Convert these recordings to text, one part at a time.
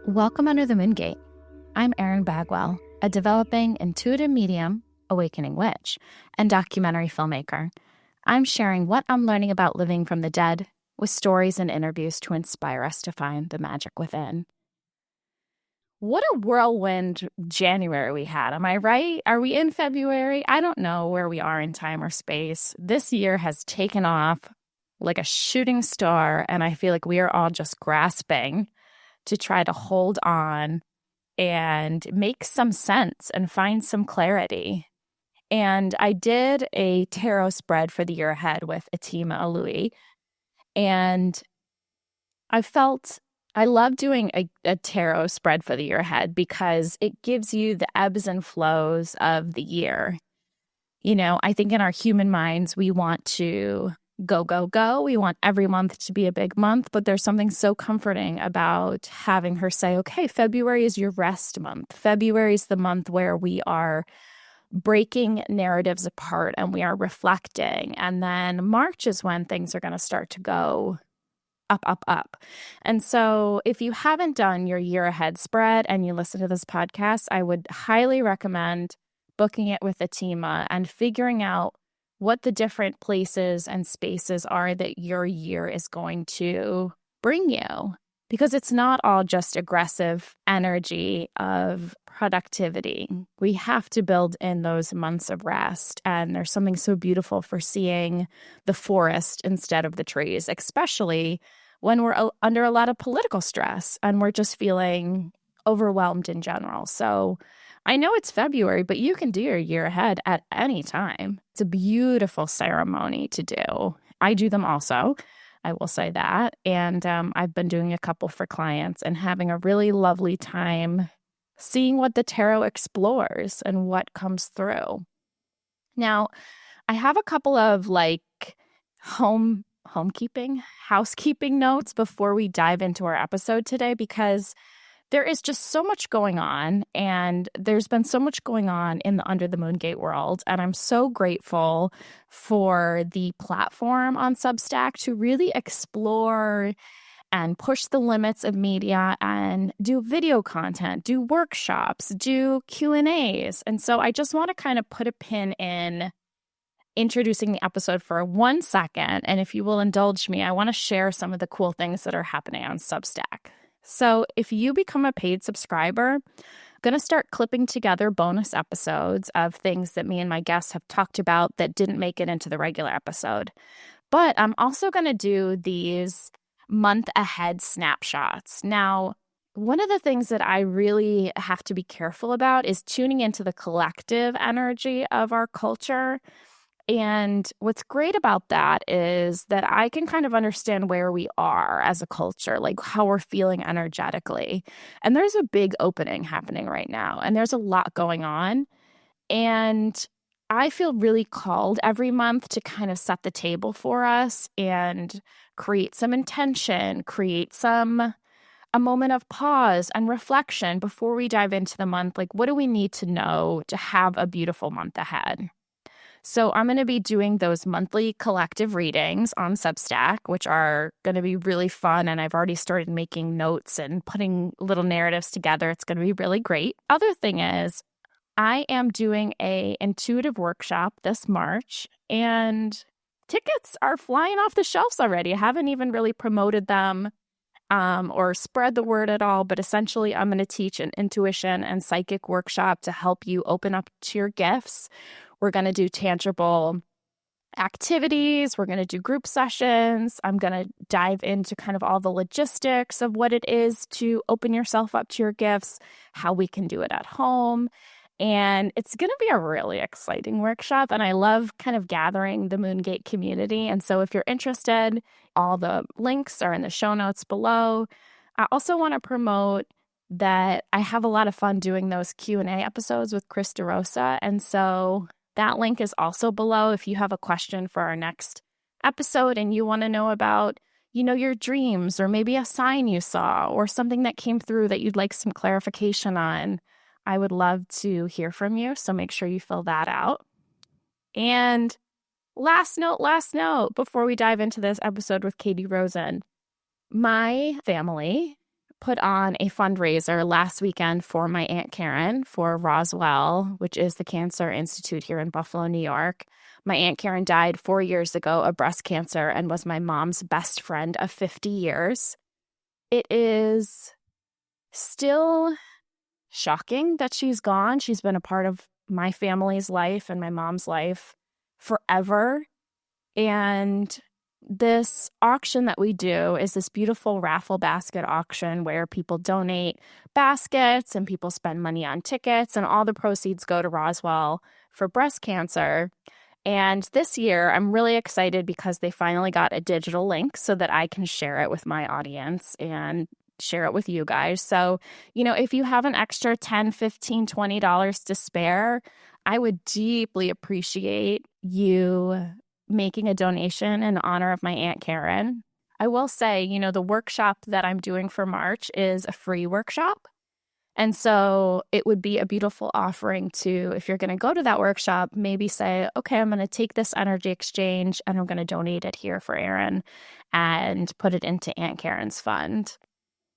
Welcome Under the Moongate. I'm Erin Bagwell, a developing intuitive medium, awakening witch, and documentary filmmaker. I'm sharing what I'm learning about living from the dead with stories and interviews to inspire us to find the magic within. What a whirlwind January we had. Am I right? Are we in February? I don't know where we are in time or space. This year has taken off like a shooting star, and I feel like we are all just grasping to try to hold on and make some sense and find some clarity. And I did a tarot spread for the year ahead with Atima Alui. And I love doing a tarot spread for the year ahead because it gives you the ebbs and flows of the year. You know, I think in our human minds, we want to go, go, go. We want every month to be a big month, but there's something so comforting about having her say, okay, February is your rest month. February is the month where we are breaking narratives apart and we are reflecting. And then March is when things are going to start to go up, up, up. And so if you haven't done your year ahead spread and you listen to this podcast, I would highly recommend booking it with Atima and figuring out what the different places and spaces are that your year is going to bring you. Because it's not all just aggressive energy of productivity. We have to build in those months of rest. And there's something so beautiful for seeing the forest instead of the trees, especially when we're under a lot of political stress and we're just feeling overwhelmed in general. So I know it's February, but you can do your year ahead at any time. It's a beautiful ceremony to do. I do them also. I will say that. And I've been doing a couple for clients and having a really lovely time seeing what the tarot explores and what comes through. Now, I have a couple of housekeeping notes before we dive into our episode today, because there is just so much going on, and there's been so much going on in the Under the Moongate world, and I'm so grateful for the platform on Substack to really explore and push the limits of media and do video content, do workshops, do Q&As. And so I just want to kind of put a pin in introducing the episode for 1 second, and if you will indulge me, I want to share some of the cool things that are happening on Substack. So if you become a paid subscriber, I'm going to start clipping together bonus episodes of things that me and my guests have talked about that didn't make it into the regular episode. But I'm also going to do these month ahead snapshots. Now, one of the things that I really have to be careful about is tuning into the collective energy of our culture. And what's great about that is that I can kind of understand where we are as a culture, like how we're feeling energetically. And there's a big opening happening right now, and there's a lot going on. And I feel really called every month to kind of set the table for us and create some intention, create a moment of pause and reflection before we dive into the month. Like, what do we need to know to have a beautiful month ahead? So I'm going to be doing those monthly collective readings on Substack, which are going to be really fun. And I've already started making notes and putting little narratives together. It's going to be really great. Other thing is, I am doing a intuitive workshop this March, and tickets are flying off the shelves already. I haven't even really promoted them or spread the word at all. But essentially, I'm going to teach an intuition and psychic workshop to help you open up to your gifts. We're going to do tangible activities. We're going to do group sessions. I'm going to dive into kind of all the logistics of what it is to open yourself up to your gifts, how we can do it at home. And it's going to be a really exciting workshop. And I love kind of gathering the Moongate community. And so if you're interested, all the links are in the show notes below. I also want to promote that I have a lot of fun doing those Q&A episodes with Chris DeRosa. And so that link is also below if you have a question for our next episode and you want to know about, your dreams, or maybe a sign you saw or something that came through that you'd like some clarification on. I would love to hear from you. So make sure you fill that out. And last note, before we dive into this episode with Caitie Rosen, my family put on a fundraiser last weekend for my Aunt Karen for Roswell, which is the Cancer Institute here in Buffalo, New York. My Aunt Karen died 4 years ago of breast cancer and was my mom's best friend of 50 years. It is still shocking that she's gone. She's been a part of my family's life and my mom's life forever. And this auction that we do is this beautiful raffle basket auction where people donate baskets and people spend money on tickets, and all the proceeds go to Roswell for breast cancer. And this year, I'm really excited because they finally got a digital link so that I can share it with my audience and share it with you guys. So, if you have an extra $10, $15, $20 to spare, I would deeply appreciate you making a donation in honor of my Aunt Karen. I will say, the workshop that I'm doing for March is a free workshop. And so it would be a beautiful offering to, if you're going to go to that workshop, maybe say, okay, I'm going to take this energy exchange and I'm going to donate it here for Erin and put it into Aunt Karen's fund.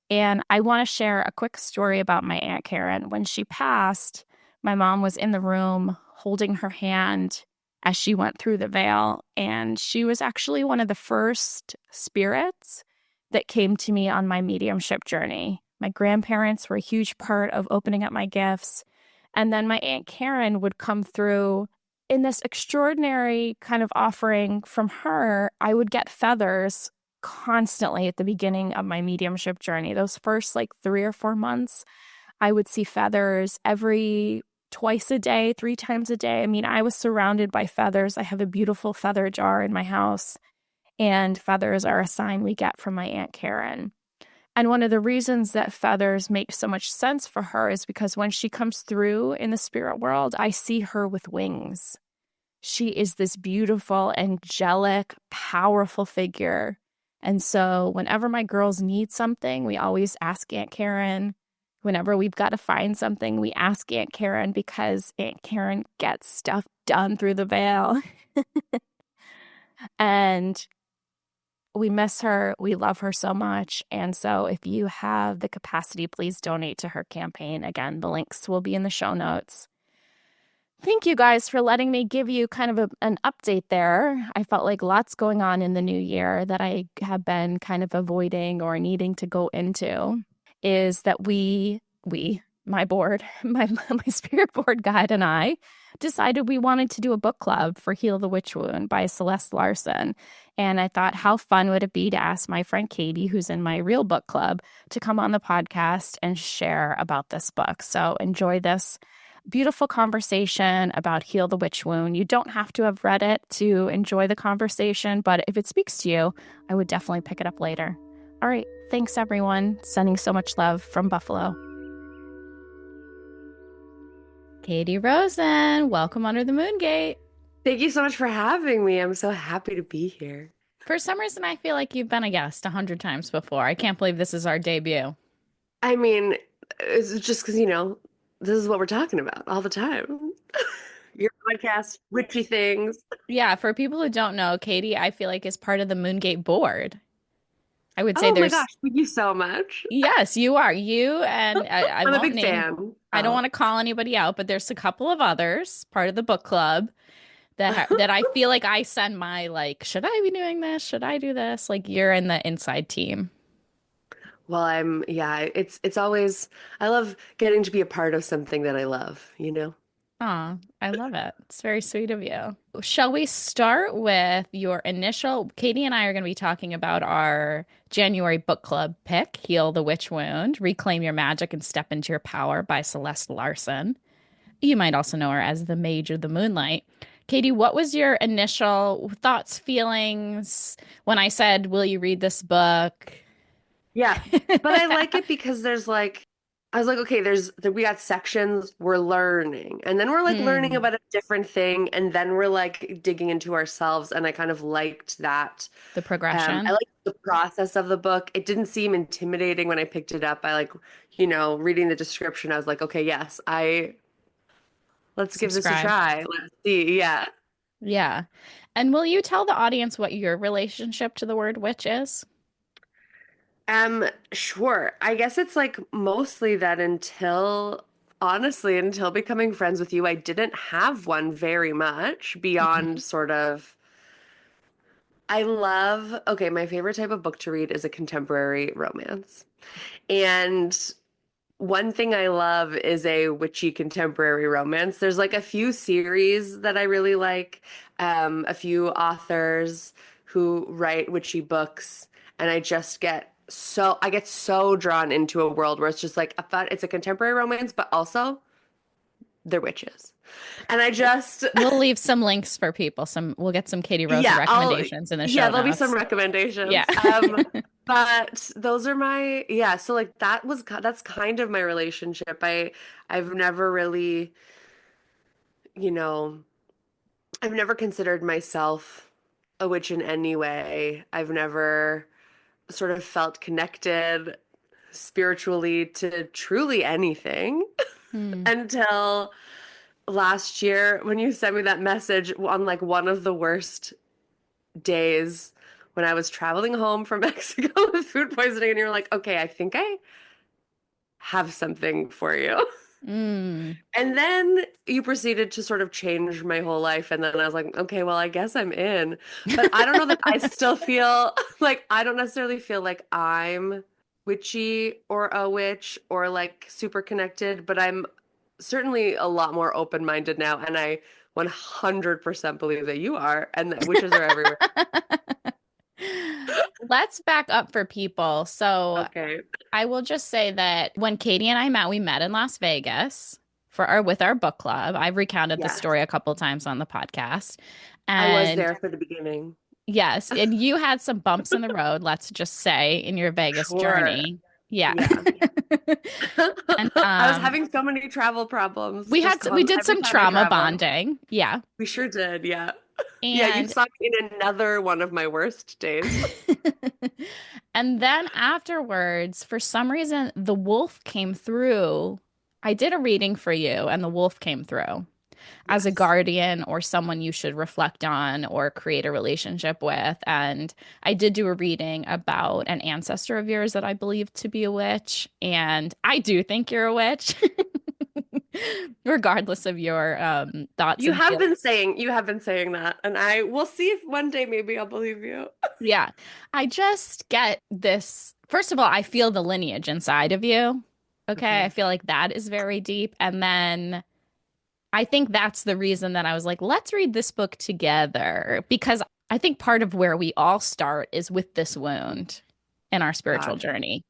And I want to share a quick story about my Aunt Karen. When she passed, my mom was in the room holding her hand as she went through the veil. And she was actually one of the first spirits that came to me on my mediumship journey. My grandparents were a huge part of opening up my gifts. And then my Aunt Karen would come through in this extraordinary kind of offering from her. I would get feathers constantly at the beginning of my mediumship journey. Those first 3 or 4 months, I would see feathers twice a day, 3 times a day. I mean, I was surrounded by feathers. I have a beautiful feather jar in my house, and feathers are a sign we get from my Aunt Karen. And one of the reasons that feathers make so much sense for her is because when she comes through in the spirit world, I see her with wings. She is this beautiful, angelic, powerful figure. And so whenever my girls need something, we always ask Aunt Karen. Whenever we've got to find something, we ask Aunt Karen because Aunt Karen gets stuff done through the veil. And we miss her. We love her so much. And so if you have the capacity, please donate to her campaign. Again, the links will be in the show notes. Thank you guys for letting me give you kind of an update there. I felt like lots going on in the new year that I have been kind of avoiding or needing to go into. Is that my board, my spirit board guide and I decided we wanted to do a book club for Heal the Witch Wound by Celeste Larsen. And I thought, how fun would it be to ask my friend Caitie, who's in my real book club, to come on the podcast and share about this book. So enjoy this beautiful conversation about Heal the Witch Wound. You don't have to have read it to enjoy the conversation, but if it speaks to you, I would definitely pick it up later. All right. Thanks, everyone. Sending so much love from Buffalo. Caitie Rosen, welcome under the moon gate. Thank you so much for having me. I'm so happy to be here. For some reason, I feel like you've been a guest 100 times before. I can't believe this is our debut. I mean, it's just because, this is what we're talking about all the time. Your podcast, witchy things. Yeah, for people who don't know, Caitie, I feel like is part of the Moongate board. I would say Oh my there's, gosh, thank you so much. yes, you are. You and I I'm a won't big name, fan. I don't Oh. want to call anybody out, but there's a couple of others part of the book club that I feel like I send my should I be doing this? Should I do this? Like you're in the inside team. Well, yeah, it's always, I love getting to be a part of something that I love. Aw, I love it. It's very sweet of you. Shall we start with your initial? Caitie and I are going to be talking about our January book club pick, Heal the Witch Wound, Reclaim Your Magic and Step into Your Power by Celeste Larsen. You might also know her as the Mage of the Moonlight. Caitie, what was your initial thoughts, feelings when I said, will you read this book? Yeah, but I like it because I was like, okay, we got sections we're learning, and then we're learning Mm, about a different thing, and then we're digging into ourselves, and I kind of liked that. the I progression. liked the process of the book. It didn't seem intimidating when I picked it up. I reading the description, I was like, okay, yes, let's give this a Subscribe. try. Let's see. Yeah. Yeah. And will you tell the audience what your relationship to the word witch is? Sure. I guess it's like mostly that honestly, until becoming friends with you, I didn't have one very much beyond sort of, okay, my favorite type of book to read is a contemporary romance. And one thing I love is a witchy contemporary romance. There's like a few series that I really like, a few authors who write witchy books, and I get so drawn into a world where it's just like it's a contemporary romance, but also they're witches. And I just We'll leave some links for people. We'll get some Caitie Rosen yeah, recommendations in the yeah, show there'll be some notes. Yeah. recommendations. But those are yeah, so like that's kind of my relationship. I've never really, you know, I've never considered myself a witch in any way. I've never sort of felt connected spiritually to truly anything Hmm. until last year when you sent me that message on like one of the worst days when I was traveling home from Mexico with food poisoning, and you're like, okay, I think I have something for you. Mm. And then you proceeded to sort of change my whole life. And then I was like, okay, well, I guess I'm in. But I don't know that I still feel like I don't necessarily feel like I'm witchy or a witch or like super connected, but I'm certainly a lot more open-minded now. And I 100% believe that you are and that witches are everywhere. Let's back up for people. So Okay. I will just say that when Katie and I met, we met in Las Vegas for our with our book club. I've recounted the Yes. story a couple times on the podcast. I was And there for the beginning. yes, and you had some bumps in the road, let's just say, in your Vegas Sure. journey. Yeah. Yeah. And I was having so many travel problems, we did every some time I trauma traveled. bonding. Yeah. We sure did, yeah. Yeah, you And saw me in another one of my worst days. and then afterwards, for some reason, the wolf came through. I did a reading for you, and the wolf came through as a Yes. guardian or someone you should reflect on or create a relationship with. And I did do a reading about an ancestor of yours that I believe to be a witch. And I do think you're a witch, regardless of your thoughts and feelings. You have been saying that, and I will see if one day maybe I'll believe you. Yeah. I just get this. First of all, I feel the lineage inside of you. Okay. I Okay. feel like that is very deep. And then I think that's the reason that I was like, let's read this book together because I think part of where we all start is with this wound in our spiritual Got it. journey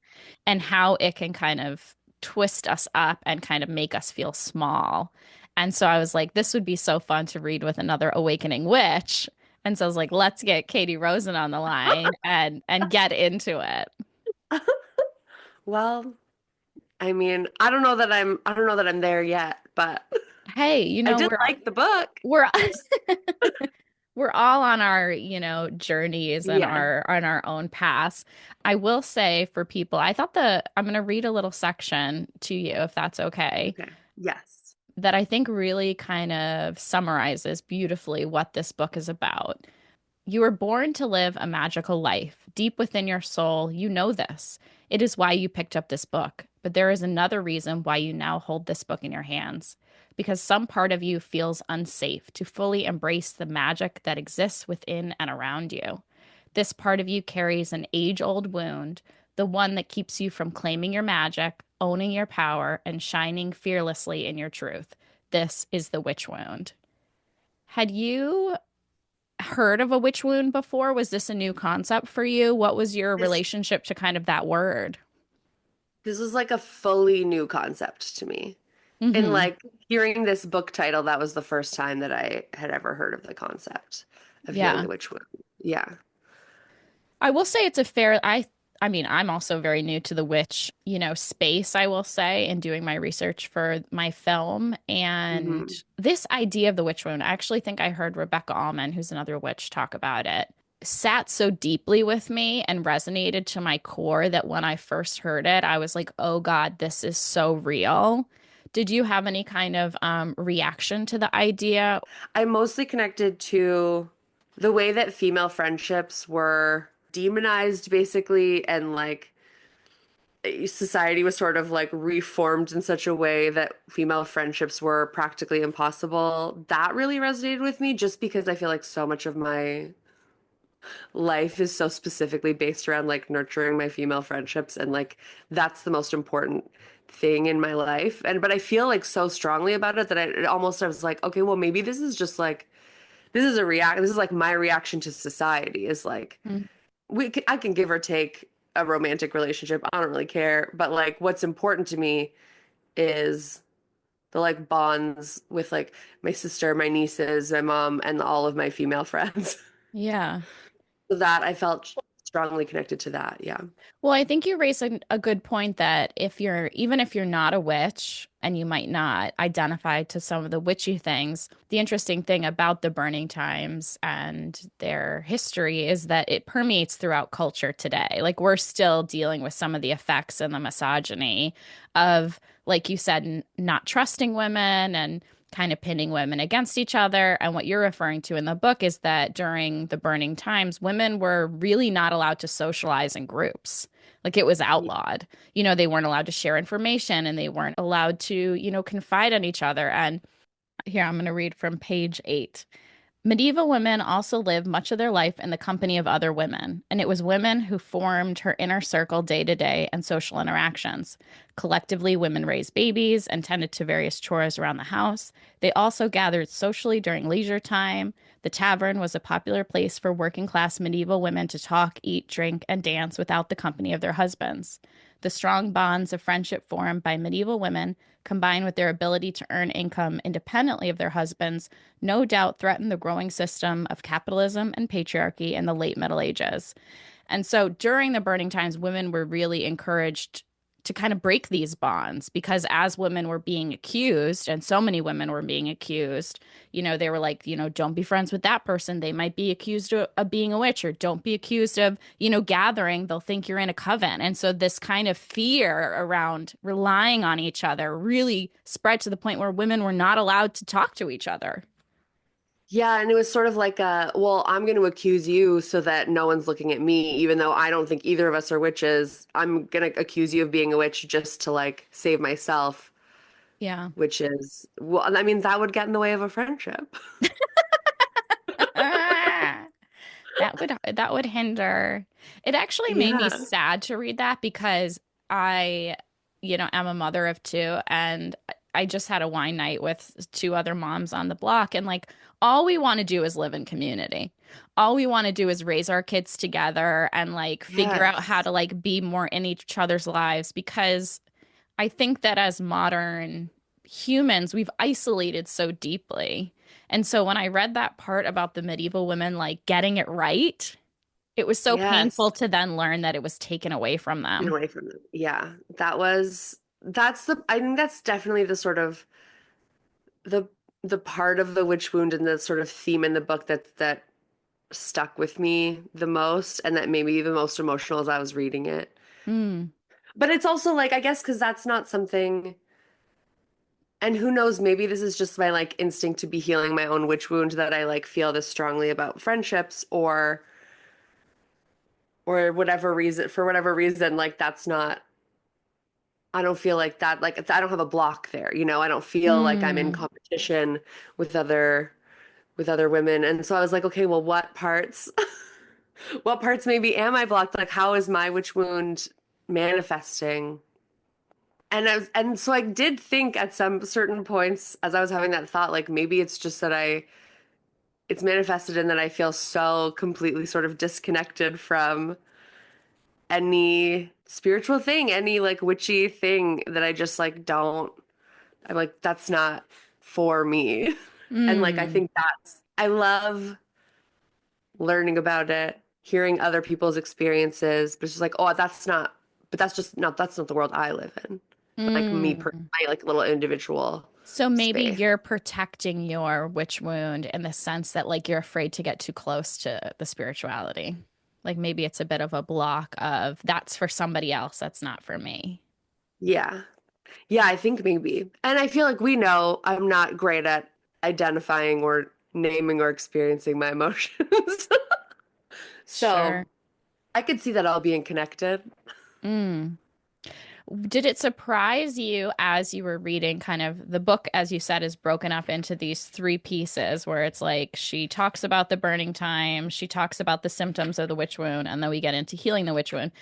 and how it can kind of twist us up and kind of make us feel small. And so I was like, this would be so fun to read with another awakening witch. And so I was like, let's get Caitie Rosen on the line and get into it. Well, I mean, I don't know that I'm there yet, but Hey, I did like the book. we're we're all on our, journeys and Yeah. our on our own paths. I will say for people, I'm going to read a little section to you if that's okay, Okay. Yes. that I think really kind of summarizes beautifully what this book is about. You were born to live a magical life. Deep within your soul, you know this. It is why you picked up this book. But there is another reason why you now hold this book in your hands. Because some part of you feels unsafe to fully embrace the magic that exists within and around you. This part of you carries an age old wound, the one that keeps you from claiming your magic, owning your power, and shining fearlessly in your truth. This is the witch wound. Had you heard of a witch wound before? Was this a new concept for you? What was your This relationship to kind of that word? this was like a fully new concept to me. And Hmm. like hearing this book title, that was the first time that I had ever heard of the concept of healing Yeah. the witch wound. Yeah. I will say it's a fair I mean, I'm also very new to the witch, space, I will say, in doing my research for my film. And Hmm. this idea of the witch wound, I actually think I heard Rebecca Allman, who's another witch, talk about it. Sat so deeply with me and resonated to my core that when I first heard it, I was like, oh God, this is so real. Did you have any kind of reaction to the idea? I mostly connected to the way that female friendships were demonized basically and like society was sort of like reformed in such a way that female friendships were practically impossible. That really resonated with me just because I feel like so much of my life is so specifically based around like nurturing my female friendships and like that's the most important thing in my life. And but I feel like so strongly about it that I was like, okay, well maybe this is just like this is like my reaction to society is like Mm. I can give or take a romantic relationship. I don't really care, but like what's important to me is the like bonds with like my sister, my nieces, my mom, and all of my female friends. Yeah. So that I felt strongly connected to that. Yeah. Well, I think you raise a good point that even if you're not a witch and you might not identify to some of the witchy things, the interesting thing about the burning times and their history is that it permeates throughout culture today. Like we're still dealing with some of the effects and the misogyny of, like you said, not trusting women and kind of pinning women against each other. And what you're referring to in the book is that during the burning times, women were really not allowed to socialize in groups. Like it was outlawed. They weren't allowed to share information and they weren't allowed to, confide in each other. And here, I'm going to read from page 8. Medieval women also lived much of their life in the company of other women, and it was women who formed her inner circle day to day and social interactions. Collectively, women raised babies and tended to various chores around the house. They also gathered socially during leisure time. The tavern was a popular place for working class medieval women to talk, eat, drink, and dance without the company of their husbands. The strong bonds of friendship formed by medieval women, combined with their ability to earn income independently of their husbands, no doubt threatened the growing system of capitalism and patriarchy in the late Middle Ages. And so during the burning times, women were really encouraged to kind of break these bonds because as women were being accused, and so many women were being accused, they were like, don't be friends with that person. They might be accused of being a witch, or don't be accused of, gathering. They'll think you're in a coven. And so this kind of fear around relying on each other really spread to the point where women were not allowed to talk to each other. Yeah, and it was sort of like well, I'm going to accuse you so that no one's looking at me, even though I don't think either of us are witches. I'm going to accuse you of being a witch just to like save myself, Yeah. which is, well, I mean, that would get in the way of a friendship. That would hinder. It actually made me Yeah. sad to read that because I, am a mother of two and I just had a wine night with two other moms on the block and like all we want to do is live in community. All we want to do is raise our kids together and like figure out how Yes. to like be more in each other's lives because I think that as modern humans, we've isolated so deeply. And so when I read that part about the medieval women like getting it right, it was so painful Yes. to then learn that it was taken away from Get them. away from them. Yeah. I think that's definitely the sort of the the part of the witch wound and the sort of theme in the book that stuck with me the most and that made me the most emotional as I was reading it. Mm, But it's also like, I guess, because that's not something, and who knows, maybe this is just my like instinct to be healing my own witch wound that I like feel this strongly about friendships or whatever reason, for whatever reason, like that's not, I don't feel like that, like I don't have a block there, I don't feel like I'm in mm, competition with other women. And so I was like, okay, well, what parts maybe am I blocked? Like, how is my witch wound manifesting? And so I did think at some certain points as I was having that thought, like maybe it's just that it's manifested in that I feel so completely sort of disconnected from any spiritual thing, any like witchy thing that I just like I'm like, that's not for me. And like, I mm, think I love learning about it, hearing other people's experiences, but it's just like, oh, that's not the world I live in. Like mm. my like little individual So maybe space. you're protecting your witch wound in the sense that like you're afraid to get too close to the spirituality. Like maybe it's a bit of a block of that's for somebody else, that's not for me. Yeah. Yeah, I think maybe. And I feel like we know I'm not great at identifying or naming or experiencing my emotions. So Sure. I could see that all being connected. Mm. Did it surprise you as you were reading kind of the book, as you said, is broken up into these three pieces where it's like she talks about the burning time, she talks about the symptoms of the witch wound, and then we get into healing the witch wound.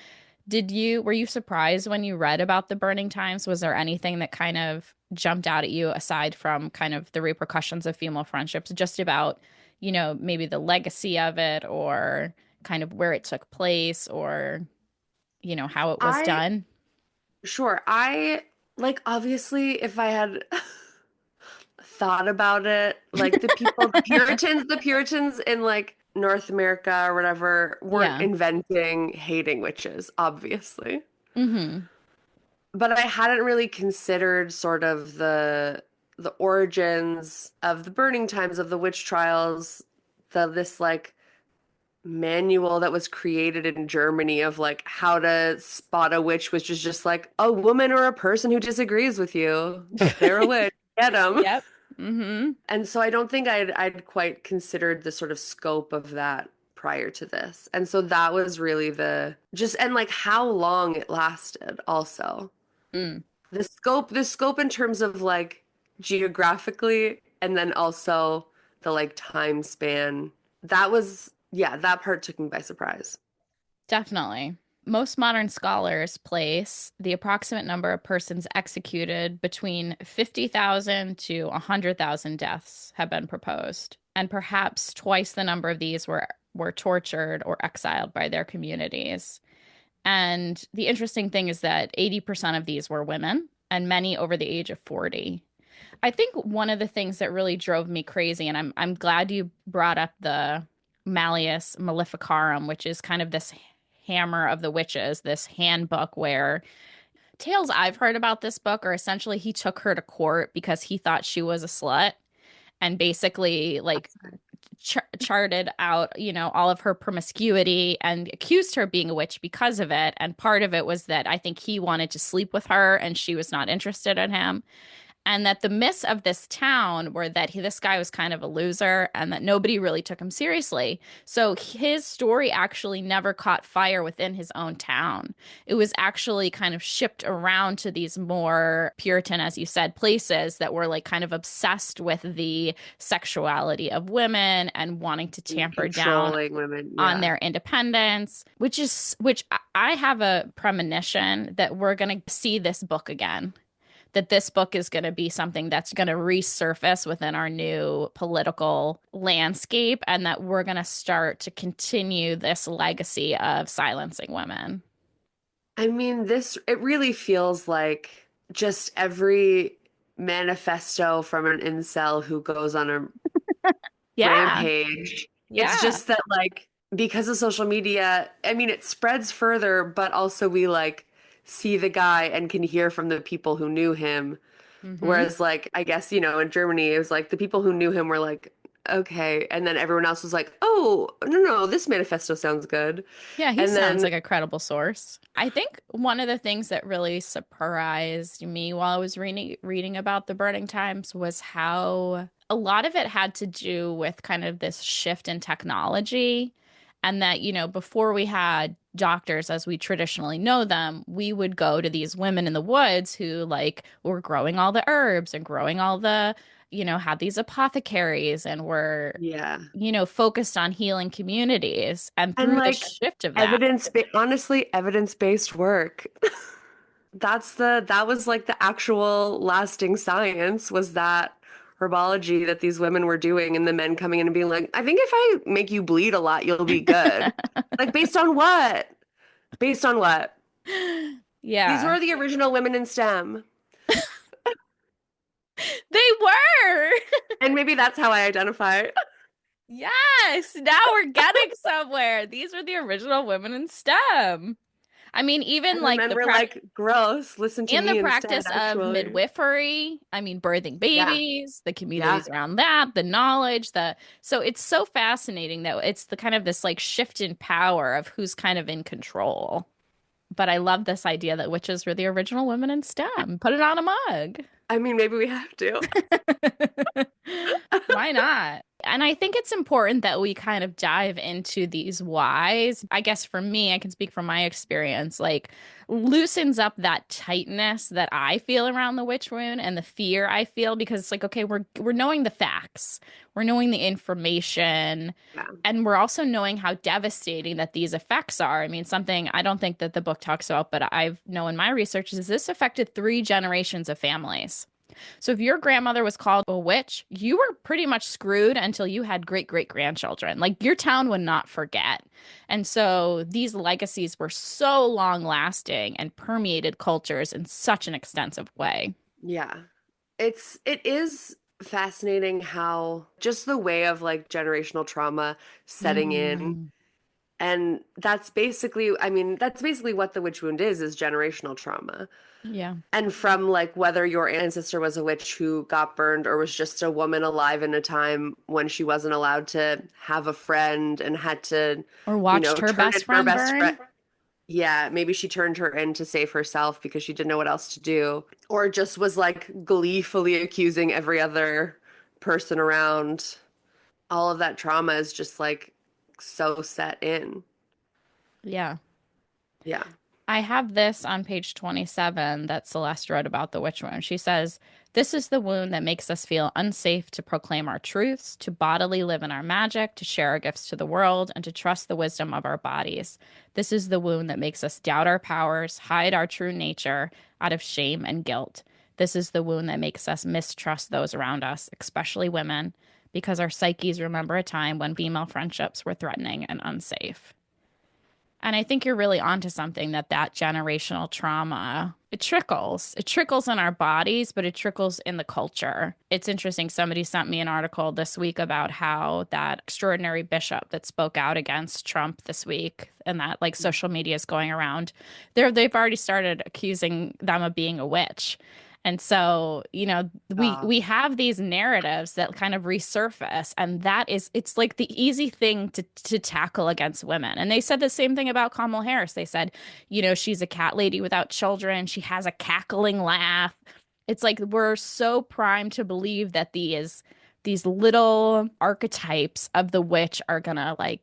Were you surprised when you read about the burning times? Was there anything that kind of jumped out at you aside from kind of the repercussions of female friendships, just about, maybe the legacy of it or kind of where it took place or, how it was I done? Sure. I like obviously if I had thought about it, like the Puritans in like North America or whatever weren't Yeah. inventing hating witches, obviously. Mm-hmm. But I hadn't really considered sort of the origins of the burning times of the witch trials, this like manual that was created in Germany of like how to spot a witch, which is just like a woman or a person who disagrees with you. They're a witch. Get them. Yep. Mm-hmm. And so I don't think I'd quite considered the sort of scope of that prior to this. And so that was really the just and like how long it lasted also. Mm. The scope in terms of like geographically and then also the like time span. That was yeah, that part took me by surprise. Definitely. Most modern scholars place the approximate number of persons executed between 50,000 to 100,000 deaths have been proposed, and perhaps twice the number of these were tortured or exiled by their communities. And the interesting thing is that 80% of these were women, and many over the age of 40. I think one of the things that really drove me crazy, and I'm glad you brought up the Malleus Maleficarum, which is kind of this hammer of the witches, this handbook where tales I've heard about this book are essentially he took her to court because he thought she was a slut and basically like charted out, all of her promiscuity and accused her of being a witch because of it. And part of it was that I think he wanted to sleep with her and she was not interested in him, and that the myths of this town were that this guy was kind of a loser and that nobody really took him seriously. So his story actually never caught fire within his own town. It was actually kind of shipped around to these more Puritan, as you said, places that were like kind of obsessed with the sexuality of women and wanting to tamper down Controlling women, on yeah. their independence, which I have a premonition that we're going to see this book again, that this book is going to be something that's going to resurface within our new political landscape and that we're going to start to continue this legacy of silencing women. I mean, it really feels like just every manifesto from an incel who goes on a Yeah. rampage. It's Yeah. just that, like, because of social media, I mean, it spreads further, but also we like see the guy and can hear from the people who knew him. Hmm. Whereas, like, I guess, in Germany, it was like the people who knew him were like, okay. And then everyone else was like, oh, no, no, this manifesto sounds good. Yeah, he And sounds then, like a credible source. I think one of the things that really surprised me while I was reading about the Burning Times was how a lot of it had to do with kind of this shift in technology. And that, before we had doctors as we traditionally know them, we would go to these women in the woods who like were growing all the herbs and growing all the, had these apothecaries and were yeah. focused on healing communities. And And through the like shift of that, honestly, evidence-based work. That was like the actual lasting science was that herbology that these women were doing and the men coming in and being like, I think if I make you bleed a lot, you'll be good. Like based on what? Based on what? These yeah, were the original women in STEM. they were. And maybe that's how I identify. Yes, now we're getting somewhere. These were the original women in STEM. I mean, even And the like men were like, gross, listen to and the me instead, practice of actually. midwifery, I mean, birthing Yeah. babies, the Yeah. communities around that, the knowledge, so it's so fascinating that it's the kind of this like shift in power of who's kind of in control. But I love this idea that witches were the original women in STEM. Put it on a mug. I mean, maybe we have to. Why not? And I think it's important that we kind of dive into these whys. I guess for me, I can speak from my experience, like loosens up that tightness that I feel around the witch wound and the fear I feel because it's like, okay, we're knowing the facts, we're knowing the information, Yeah. and we're also knowing how devastating that these effects are. I mean, something I don't think that the book talks about, but I've know in my research is this affected 3 generations of families. So if your grandmother was called a witch, you were pretty much screwed until you had great great grandchildren. Like your town would not forget. And so these legacies were so long lasting and permeated cultures in such an extensive way. Yeah. It is fascinating how just the way of like generational trauma setting in. Mm, And that's basically, I mean, that's basically what the witch wound is generational trauma. yeah. And from like whether your ancestor was a witch who got burned or was just a woman alive in a time when she wasn't allowed to have a friend and had to, Or watched her turn best in her friend best burn. friend. Yeah, maybe she turned her in to save herself because she didn't know what else to do, or just was like gleefully accusing every other person around. All of that trauma is just like so set in. Yeah. Yeah. I have this on page 27 that Celeste wrote about the witch wound. She says, "This is the wound that makes us feel unsafe to proclaim our truths, to bodily live in our magic, to share our gifts to the world, and to trust the wisdom of our bodies. This is the wound that makes us doubt our powers, hide our true nature out of shame and guilt. This is the wound that makes us mistrust those around us, especially women, because our psyches remember a time when female friendships were threatening and unsafe." And I think you're really onto something that generational trauma, it trickles. It trickles in our bodies, but it trickles in the culture. It's interesting. Somebody sent me an article this week about how that extraordinary bishop that spoke out against Trump this week and that like social media is going around. They've already started accusing them of being a witch. And so, Oh, we have these narratives that kind of resurface, and it's like the easy thing to tackle against women. And they said the same thing about Kamala Harris. They said, she's a cat lady without children. She has a cackling laugh. It's like we're so primed to believe that these little archetypes of the witch are gonna like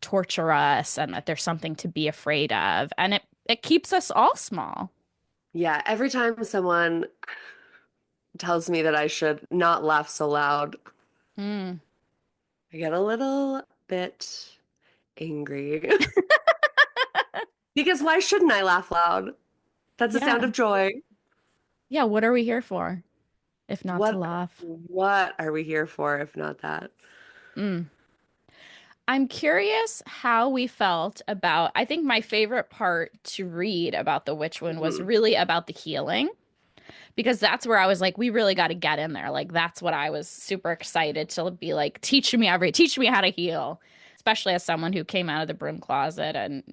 torture us and that there's something to be afraid of. And it keeps us all small. yeah. Every time someone tells me that I should not laugh so loud, Mm. I get a little bit angry. Because why shouldn't I laugh loud? That's a sound Yeah. of joy. Yeah, what are we here for if not to What laugh? what are we here for if not that? Mm. I'm curious how we felt about, I think my favorite part to read about the witch wound was Mhm. really about the healing because that's where I was like, we really got to get in there. Like that's what I was super excited to be like, teach me how to heal. Especially as someone who came out of the broom closet and,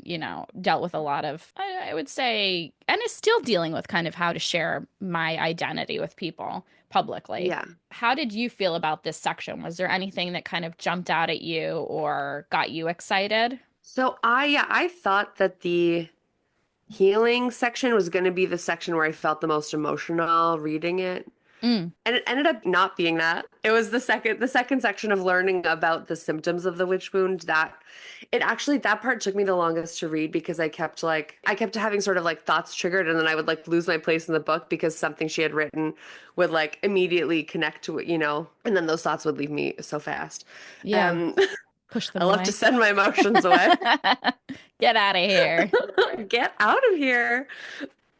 dealt with a lot of, I would say, and is still dealing with kind of how to share my identity with people publicly. Yeah. How did you feel about this section? Was there anything that kind of jumped out at you or got you excited? So I thought that the healing section was going to be the section where I felt the most emotional reading it. Mm, And it ended up not being that. It was the second section of learning about the symptoms of the witch wound that it actually that part took me the longest to read because I kept having sort of like thoughts triggered and then I would like lose my place in the book because something she had written would like immediately connect to it, and then those thoughts would leave me so fast. yeah, Um push I them love to away. send my emotions away. Get out of here. Get out of here.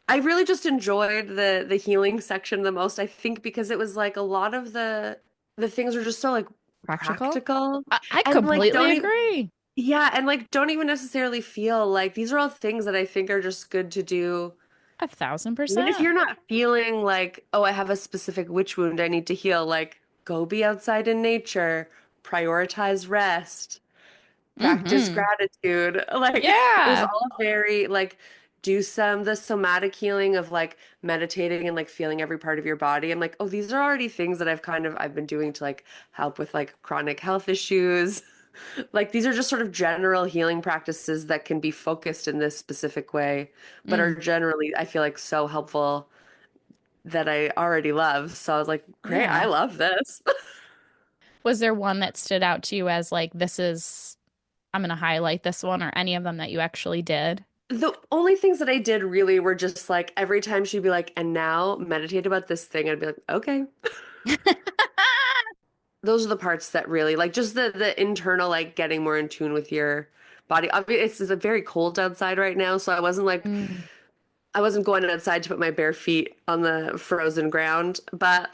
I really just enjoyed the healing section the most, I think, because it was like a lot of the things were just so like Practical? practical I and like completely agree. yeah, and like don't even necessarily feel like these are all things that I think are just good to do. A thousand Even if percent. you're not feeling like, oh, I have a specific witch wound I need to heal, like go be outside in nature, prioritize rest, practice Mm-hmm. gratitude. Like it was Yeah. all very like do some the somatic healing of like meditating and like feeling every part of your body. I'm like, oh, these are already things that I've been doing to like help with like chronic health issues. Like these are just sort of general healing practices that can be focused in this specific way, but are Mm. generally, I feel like so helpful that I already love. So I was like, great, I Yeah. love this. Was there one that stood out to you as like, this is, I'm going to highlight this one, or any of them that you actually did? The only things that I did really were just like every time she'd be like, and now meditate about this thing, I'd be like, okay. Those are the parts that really like just the internal like getting more in tune with your body. Obviously, it's very cold outside right now, so Mm. I wasn't going outside to put my bare feet on the frozen ground, but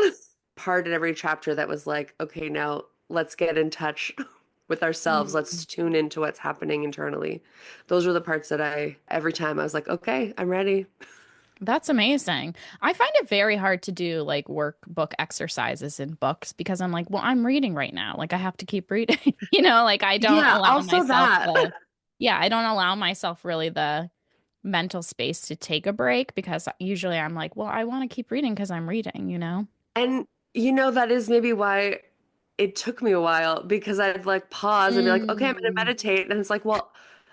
part in every chapter that was like, okay, now let's get in touch with ourselves. Mm. Let's tune into what's happening internally. Those were the parts that every time I was like, okay, I'm ready. That's amazing. I find it very hard to do like workbook exercises in books because I'm like, well, I'm reading right now. Like I have to keep reading, like I don't Yeah, allow also myself that. yeah, I don't allow myself really the mental space to take a break because usually I'm like, well, I want to keep reading because I'm reading. And that is maybe why it took me a while because I'd like pause and be like, okay, I'm gonna Mm. meditate. And it's like, well,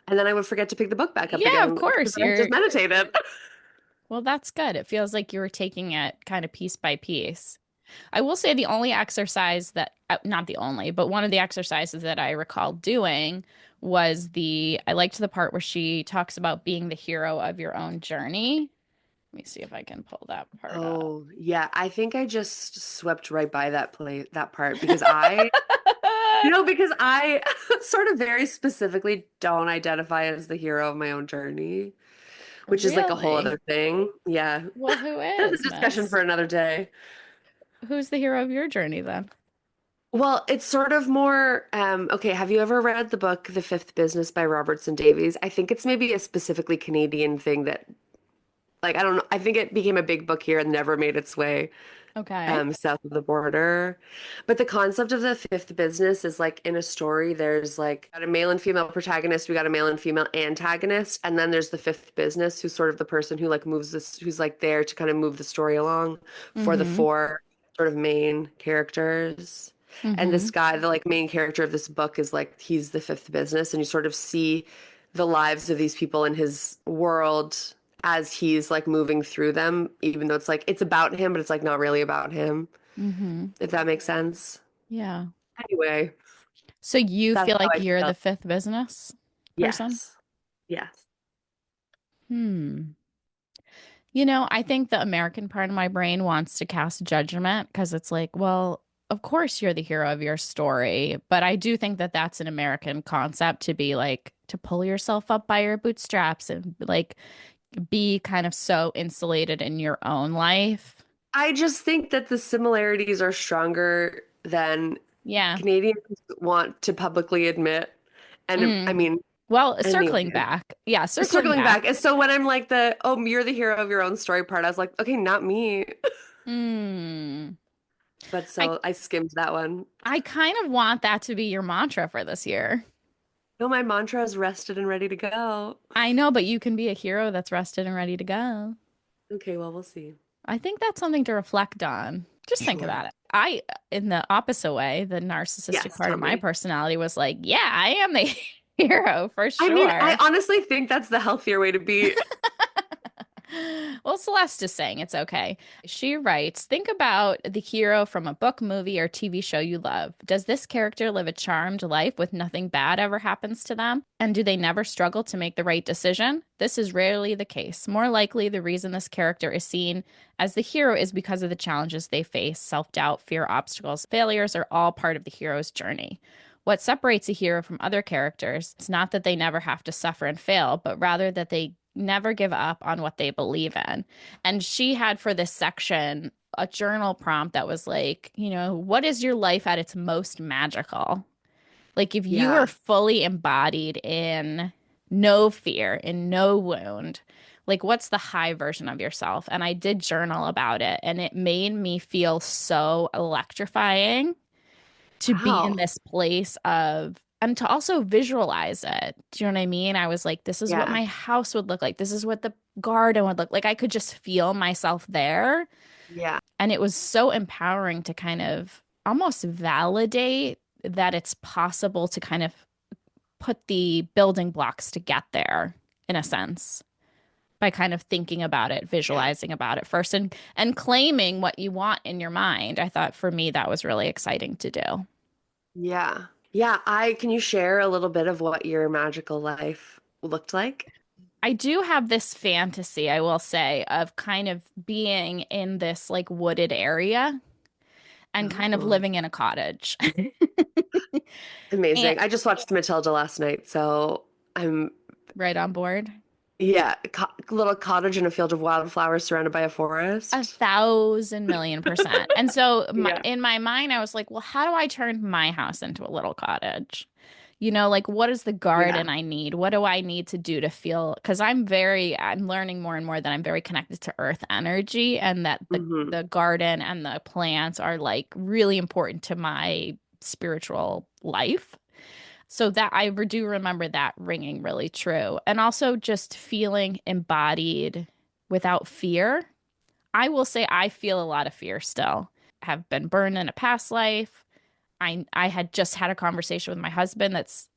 and then I would forget to pick the book back up Yeah, of again because course. I just meditated. Well, that's good. It feels like you were taking it kind of piece by piece. I will say the only exercise that, not the only, but one of the exercises that I recall doing was I liked the part where she talks about being the hero of your own journey. Let me see if I can pull that part up. Oh, yeah. I think I just swept right by that part because because I sort of very specifically don't identify as the hero of my own journey, which is like a whole Really? other thing. Yeah. Well, who That's a is, discussion miss? for another day. Who's the hero of your journey then? Well, it's sort of more, okay, have you ever read the book The Fifth Business by Robertson Davies? I think it's maybe a specifically Canadian thing that, like, I don't know. I think it became a big book here and never made its way Okay. south of the border. But the concept of the fifth business is like in a story, there's like got a male and female protagonist, we got a male and female antagonist, and then there's the fifth business, who's sort of the person who like who's like there to kind of move the story along for the Mm-hmm. four sort of main characters. And Mm-hmm. this guy, the like main character of this book, is like he's the fifth business, and you sort of see the lives of these people in his world as he's like moving through them, even though it's like it's about him, but it's like not really about him, Mm-hmm. if that makes sense. Yeah. Anyway, So you that's feel how like I you're feel. the fifth business person? Yes. Yes. Hmm. I think the American part of my brain wants to cast judgment because it's like, well, of course you're the hero of your story. But I do think that that's an American concept to be like, to pull yourself up by your bootstraps and like be kind of so insulated in your own life. I just think that the similarities are stronger than Yeah. Canadians want to publicly admit. And I Mm. mean, Well, anyway, circling back. Yeah, circling circling back. back. And so when I'm like oh, you're the hero of your own story part, I was like, okay, not me. Mm. But I so I skimmed that one. I kind of want that to be your mantra for this year. No, my mantra is rested and ready to go. I know, but you can be a hero that's rested and ready to go. Okay, well, we'll see. I think that's something to reflect on. Just think Sure. about it. In the opposite way, the narcissistic Yes, part tell of my me. personality was like, yeah, I am the hero for I mean, I sure. honestly think that's the healthier way to be. Well, Celeste is saying it's okay. She writes, think about the hero from a book, movie, or TV show you love. Does this character live a charmed life with nothing bad ever happens to them? And do they never struggle to make the right decision? This is rarely the case. More likely, the reason this character is seen as the hero is because of the challenges they face. Self-doubt, fear, obstacles, failures are all part of the hero's journey. What separates a hero from other characters is not that they never have to suffer and fail, but rather that they never give up on what they believe in. And she had for this section a journal prompt that was like, what is your life at its most magical? Like if you are Yeah. fully embodied in no fear, in no wound, like what's the high version of yourself? And I did journal about it and it made me feel so electrifying to be in Wow. this place of and to also visualize it. Do you know what I mean? I was like, this is what Yeah. my house would look like. This is what the garden would look like. I could just feel myself there. Yeah. And it was so empowering to kind of almost validate that it's possible to kind of put the building blocks to get there in a sense. by kind of thinking about it, Yeah. visualizing about it first and claiming what you want in your mind. I thought for me that was really exciting to do. Yeah. Yeah. I can you share a little bit of what your magical life looked like? I do have this fantasy, I will say, of kind of being in this like wooded area and kind of Oh, living in a cottage. And amazing. I just watched Matilda last night, so I'm right on board. yeah, little cottage in a field of wildflowers surrounded by a A forest. thousand million percent. And so Yeah. in my mind, I was like, well, how do I turn my house into a little cottage? You know, like what is the Yeah. garden I need? What do I need to do to feel? Because I'm learning more and more that I'm very connected to earth energy and that Hmm. the garden and the plants are like really important to my spiritual life. So that do remember that ringing really true. And also just feeling embodied without fear. I will say I feel a lot of fear still. Have been burned in a past life. I had just had a conversation with my husband that's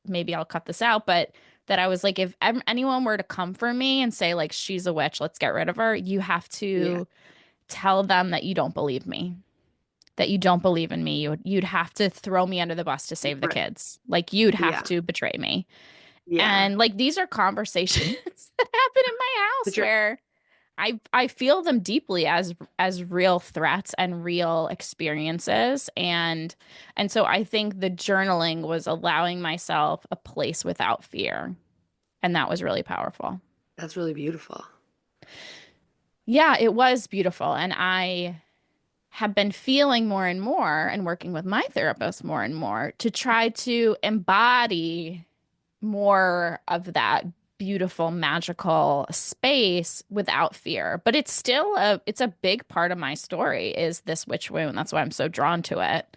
maybe I'll cut this out, but that I was like, if anyone were to come for me and say like she's a witch, let's get rid of her, you have Yeah. to tell them that you don't believe me, that you don't believe in me. You'd have to throw me under the bus to save the Right. kids. Like you'd have Yeah. to betray me. Yeah. And like these are conversations that happen in my house But you're where I feel them deeply as real threats and real experiences and so I think the journaling was allowing myself a place without fear and that was really powerful. that's really beautiful. Yeah, it was beautiful and I have been feeling more and more and working with my therapist more and more to try to embody more of that beautiful magical space without fear, but it's a big part of my story is this witch wound. That's why I'm so drawn to it,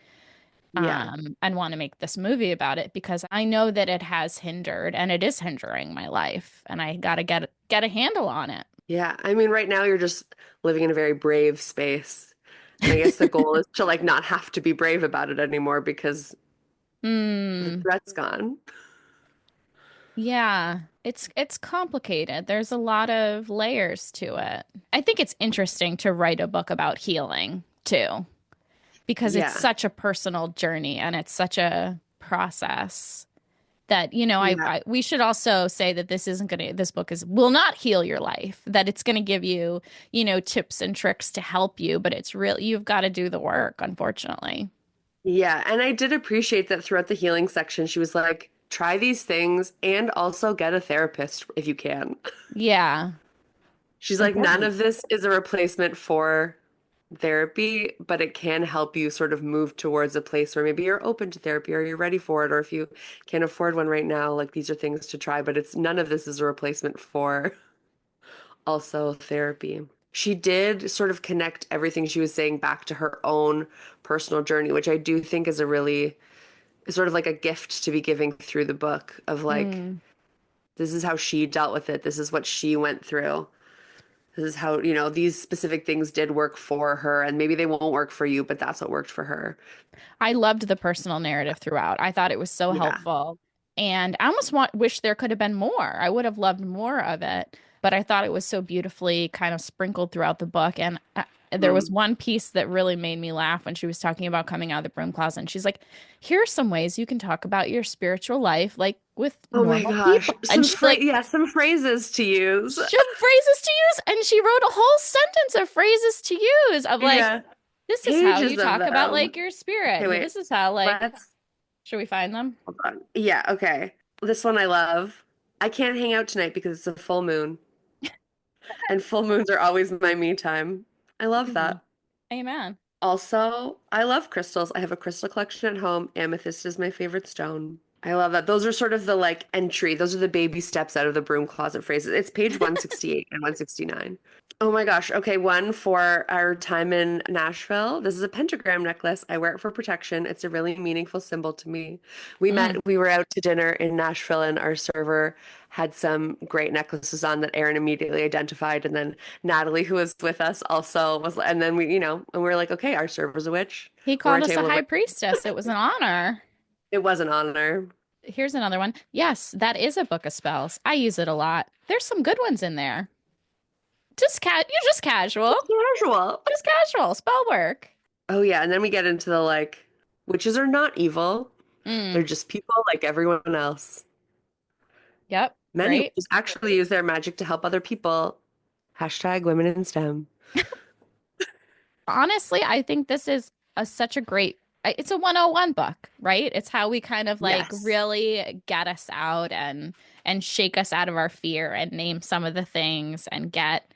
Yeah. and want to make this movie about it because I know that it has hindered and it is hindering my life and I got to get a handle on it. Yeah. I mean, right now you're just living in a very brave space. And I guess the goal is to like not have to be brave about it anymore because the Hmm. threat's gone. Yeah, it's complicated. There's a lot of layers to it. I think it's interesting to write a book about healing too, because it's Yeah. such a personal journey and it's such a process that, Yeah. we should also say that this book will not heal your life, that it's going to give you, tips and tricks to help you, but it's real, you've got to do the work, unfortunately. Yeah. And I did appreciate that throughout the healing section, she was like, try these things and also get a therapist if you can. Yeah, She's like, none important. of this is a replacement for therapy, but it can help you sort of move towards a place where maybe you're open to therapy or you're ready for it, or if you can't afford one right now, like these are things to try, but it's none of this is a replacement for also therapy. She did sort of connect everything she was saying back to her own personal journey, which I do think is a really sort of like a gift to be giving through the book of like, Mm. this is how she dealt with it. This is what she went through. This is how, these specific things did work for her, and maybe they won't work for you, but that's what worked for her. I loved the personal narrative throughout. I thought it was so Yeah. helpful. And I almost wish there could have been more. I would have loved more of it, but I thought it was so beautifully kind of sprinkled throughout the book. And there was Mm. one piece that really made me laugh when she was talking about coming out of the broom closet. And she's like, here are some ways you can talk about your spiritual life, like with Oh my normal gosh. people. And she like, Some phrases to use. some phrases to use. And she wrote a whole sentence of phrases to use of like, Yeah. this is how you Pages of talk about them. like your spirit. Okay, wait. This is how like, Let's should we find them? hold on. Yeah, okay. This one I love. I can't hang out tonight because it's a full moon, and full moons are always my me time. I love Mhm. that. Amen. Also, I love crystals. I have a crystal collection at home. Amethyst is my favorite stone. I love that. Those are sort of the like entry. Those are the baby steps out of the broom closet phrases. It's page 168 and 169. Oh my gosh. Okay, one for our time in Nashville. This is a pentagram necklace. I wear it for protection. It's a really meaningful symbol to me. Mm. We were out to dinner in Nashville, and our server had some great necklaces on that Erin immediately identified. And then Natalie, who was with us, also was, and then and we were like, okay, our server's a witch. He We're called a us a table of high witches. priestess. It was an honor. It was an honor. Here's another one. Yes, that is a book of spells. I use it a lot. There's some good ones in there. You're just casual. Casual. Just casual. Spell work. Oh yeah, and then we get into the like, witches are not evil. They're Mm. just people like everyone else. Yep. Many Great. witches actually use their magic to help other people. Hashtag women in STEM. Honestly, I think this is such a great it's a 101 book, right? It's how we kind of like Yes. really get us out and shake us out of our fear and name some of the things and get,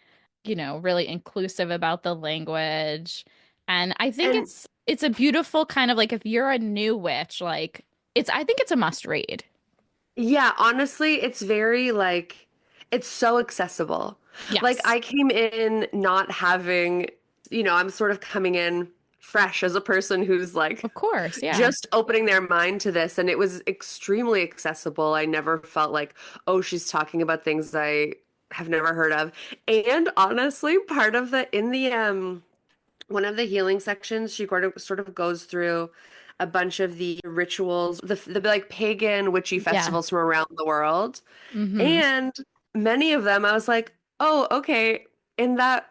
really inclusive about the language. And I think And it's a beautiful kind of like if you're a new witch, like I think it's a must read. yeah, honestly, it's very like it's so accessible. Like Yes. I came in not having, I'm sort of coming in fresh as a person who's like Of course, yeah. just opening their mind to this, and it was extremely accessible. I never felt like, oh, she's talking about things I have never heard of. And honestly, part of the in the one of the healing sections, she sort of goes through a bunch of the rituals, the like pagan witchy Yeah. festivals from around the world. Mm-hmm. And many of them, I was like, oh, okay. In that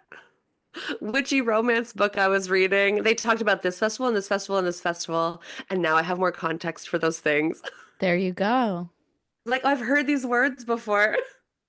witchy romance book I was reading, they talked about this festival and this festival and this festival. And now I have more context for those things. There you go. Like, I've heard these words before.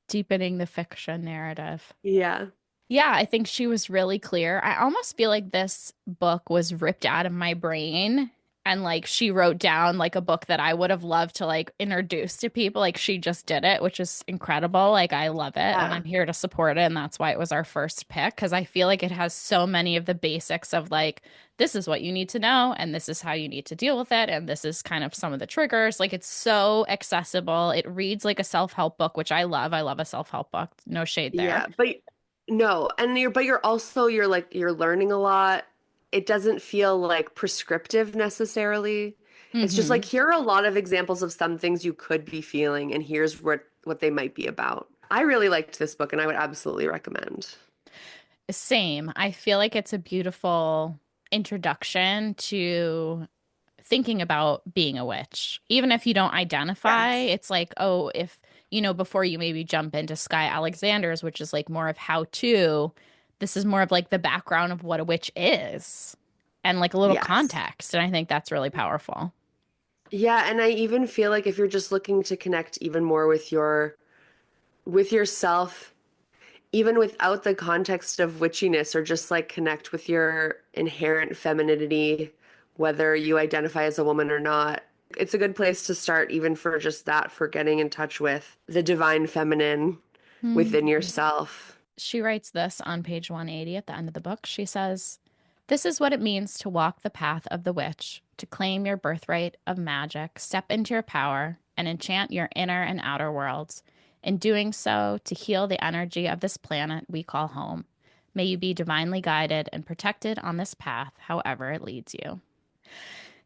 Deepening the fiction narrative. Yeah. Yeah, I think she was really clear. I almost feel like this book was ripped out of my brain and like she wrote down like a book that I would have loved to like introduce to people. Like she just did it, which is incredible. Like I love it and Yeah. I'm here to support it. And that's why it was our first pick because I feel like it has so many of the basics of like, this is what you need to know and this is how you need to deal with it. And this is kind of some of the triggers. Like it's so accessible. It reads like a self-help book, which I love. I love a self-help book. No shade there. Yeah. But no, and you're learning a lot. It doesn't feel like prescriptive necessarily. It's just like Hmm. here are a lot of examples of some things you could be feeling, and here's what they might be about. I really liked this book, and I would absolutely recommend. Same. I feel like it's a beautiful introduction to thinking about being a witch. Even if you don't identify, Yes. it's like, oh, if, before you maybe jump into Sky Alexander's, which is like more of how to, this is more of like the background of what a witch is and like a little Yes. context. And I think that's really powerful. Yeah, and I even feel like if you're just looking to connect even more with yourself, even without the context of witchiness, or just like connect with your inherent femininity, whether you identify as a woman or not. It's a good place to start, even for just that, for getting in touch with the divine feminine within Mhm. yourself. She writes this on page 180 at the end of the book. She says, "This is what it means to walk the path of the witch, to claim your birthright of magic, step into your power, and enchant your inner and outer worlds. In doing so, to heal the energy of this planet we call home. May you be divinely guided and protected on this path, however it leads you."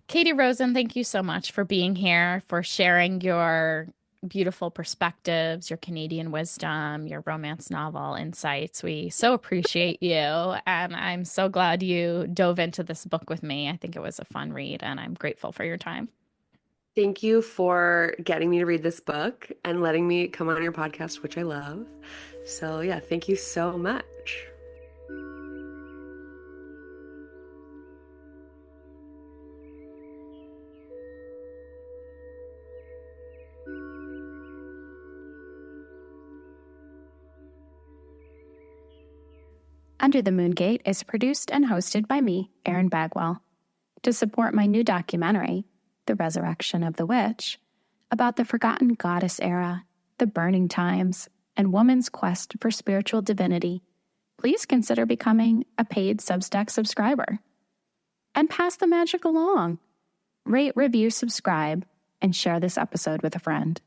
Caitie Rosen, thank you so much for being here, for sharing your beautiful perspectives, your Canadian wisdom, your romance novel insights. We so appreciate you. And I'm so glad you dove into this book with me. I think it was a fun read, and I'm grateful for your time. Thank you for getting me to read this book and letting me come on your podcast, which I love. So, yeah, thank you so much. Under the Moon Gate is produced and hosted by me, Erin Bagwell. To support my new documentary, The Resurrection of the Witch, about the forgotten goddess era, the burning times, and woman's quest for spiritual divinity, please consider becoming a paid Substack subscriber. And pass the magic along. Rate, review, subscribe, and share this episode with a friend.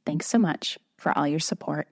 Thanks so much for all your support.